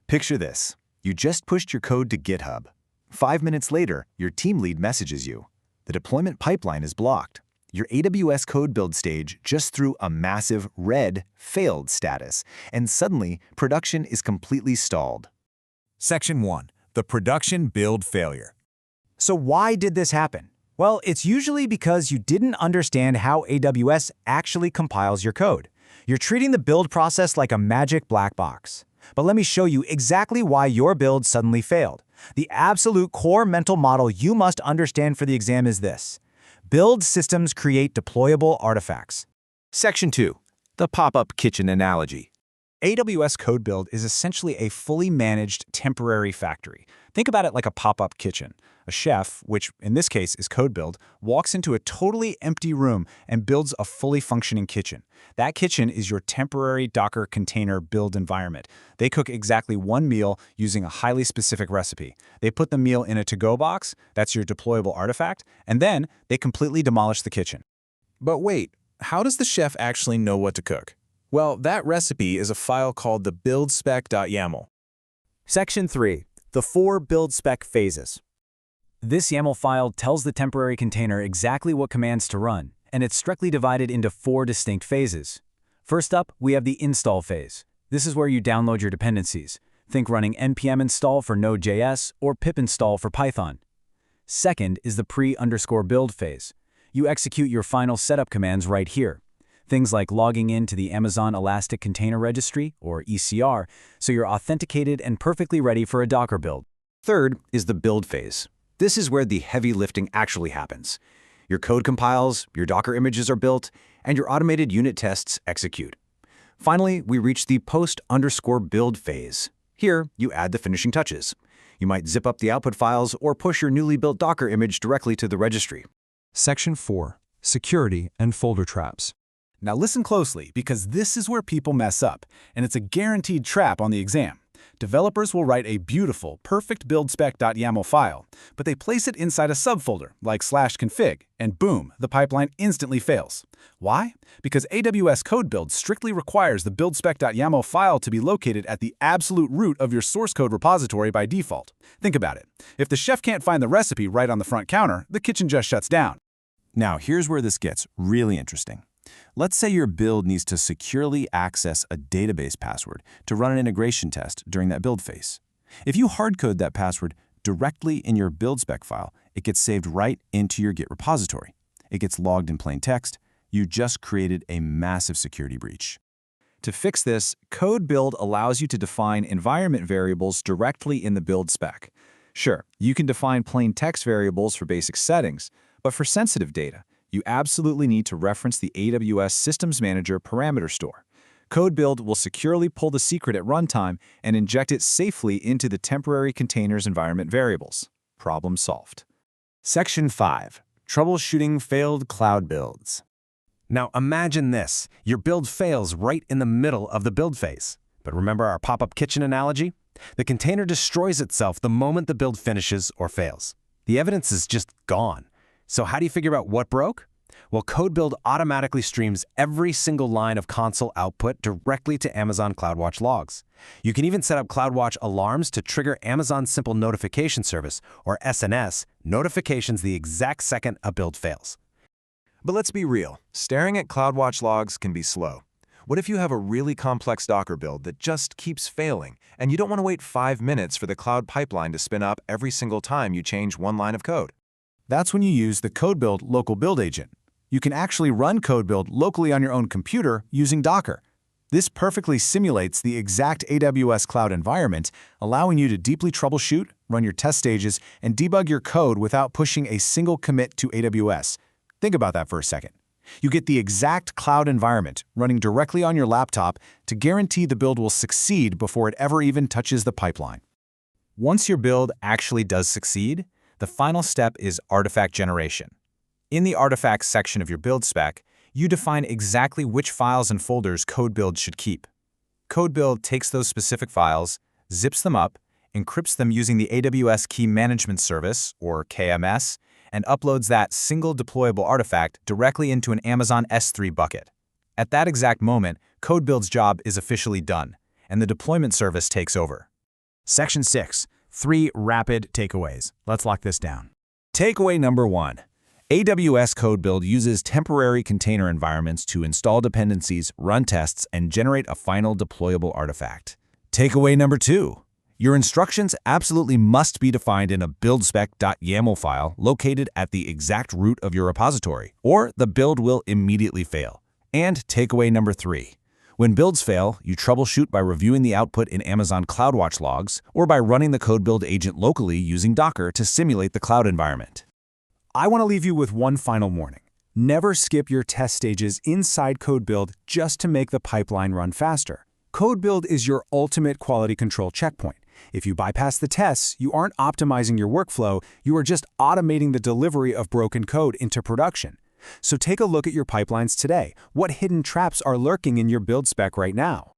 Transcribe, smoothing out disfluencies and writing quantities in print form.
Picture this. You just pushed your code to GitHub. 5 minutes later, your team lead messages you. The deployment pipeline is blocked. Your AWS CodeBuild stage just threw a massive red failed status, and suddenly production is completely stalled. Section 1. The production build failure. So why did this happen? Well, it's usually because you didn't understand how AWS actually compiles your code. You're treating the build process like a magic black box. But let me show you exactly why your build suddenly failed. The absolute core mental model you must understand for the exam is this: build systems create deployable artifacts. Section 2. The pop-up kitchen analogy. AWS CodeBuild is essentially a fully managed temporary factory. Think about it like a pop-up kitchen. A chef, which in this case is CodeBuild, walks into a totally empty room and builds a fully functioning kitchen. That kitchen is your temporary Docker container build environment. They cook exactly one meal using a highly specific recipe. They put the meal in a to-go box, that's your deployable artifact, and then they completely demolish the kitchen. But wait, how does the chef actually know what to cook? Well, that recipe is a file called the buildspec.yml. Section 3. The 4 build spec phases. This YAML file tells the temporary container exactly what commands to run, and it's strictly divided into 4 distinct phases. First up, we have the install phase. This is where you download your dependencies. Think running npm install for Node.js or pip install for Python. Second is the pre-build phase. You execute your final setup commands right here. Things like logging in to the Amazon Elastic Container Registry, or ECR, so you're authenticated and perfectly ready for a Docker build. Third is the build phase. This is where the heavy lifting actually happens. Your code compiles, your Docker images are built, and your automated unit tests execute. Finally, we reach the post-build phase. Here, you add the finishing touches. You might zip up the output files or push your newly built Docker image directly to the registry. Section 4. Security and folder traps. Now listen closely, because this is where people mess up, and it's a guaranteed trap on the exam. Developers will write a beautiful, perfect buildspec.yml file, but they place it inside a subfolder like /config, and boom, the pipeline instantly fails. Why? Because AWS CodeBuild strictly requires the buildspec.yml file to be located at the absolute root of your source code repository by default. Think about it. If the chef can't find the recipe right on the front counter, the kitchen just shuts down. Now, here's where this gets really interesting. Let's say your build needs to securely access a database password to run an integration test during that build phase. If you hardcode that password directly in your build spec file, it gets saved right into your Git repository. It gets logged in plain text. You just created a massive security breach. To fix this, CodeBuild allows you to define environment variables directly in the build spec. Sure, you can define plain text variables for basic settings, but for sensitive data, you absolutely need to reference the AWS Systems Manager parameter store. CodeBuild will securely pull the secret at runtime and inject it safely into the temporary container's environment variables. Problem solved. Section 5. Troubleshooting failed cloud builds. Now imagine this. Your build fails right in the middle of the build phase. But remember our pop-up kitchen analogy? The container destroys itself the moment the build finishes or fails. The evidence is just gone. So how do you figure out what broke? Well, CodeBuild automatically streams every single line of console output directly to Amazon CloudWatch Logs. You can even set up CloudWatch alarms to trigger Amazon Simple Notification Service, or SNS, notifications the exact second a build fails. But let's be real, staring at CloudWatch Logs can be slow. What if you have a really complex Docker build that just keeps failing, and you don't want to wait 5 minutes for the cloud pipeline to spin up every single time you change one line of code? That's when you use the CodeBuild local build agent. You can actually run CodeBuild locally on your own computer using Docker. This perfectly simulates the exact AWS cloud environment, allowing you to deeply troubleshoot, run your test stages, and debug your code without pushing a single commit to AWS. Think about that for a second. You get the exact cloud environment running directly on your laptop to guarantee the build will succeed before it ever even touches the pipeline. Once your build actually does succeed, the final step is artifact generation. In the artifacts section of your build spec, you define exactly which files and folders CodeBuild should keep. CodeBuild takes those specific files, zips them up, encrypts them using the AWS Key Management Service, or KMS, and uploads that single deployable artifact directly into an Amazon S3 bucket. At that exact moment, CodeBuild's job is officially done, and the deployment service takes over. Section 6. 3 rapid takeaways. Let's lock this down. Takeaway number 1. AWS CodeBuild uses temporary container environments to install dependencies, run tests, and generate a final deployable artifact. Takeaway number 2. Your instructions absolutely must be defined in a buildspec.yml file located at the exact root of your repository, or the build will immediately fail. And takeaway number 3. When builds fail, you troubleshoot by reviewing the output in Amazon CloudWatch Logs or by running the CodeBuild agent locally using Docker to simulate the cloud environment. I want to leave you with one final warning. Never skip your test stages inside CodeBuild just to make the pipeline run faster. CodeBuild is your ultimate quality control checkpoint. If you bypass the tests, you aren't optimizing your workflow, you are just automating the delivery of broken code into production. So take a look at your pipelines today. What hidden traps are lurking in your build spec right now?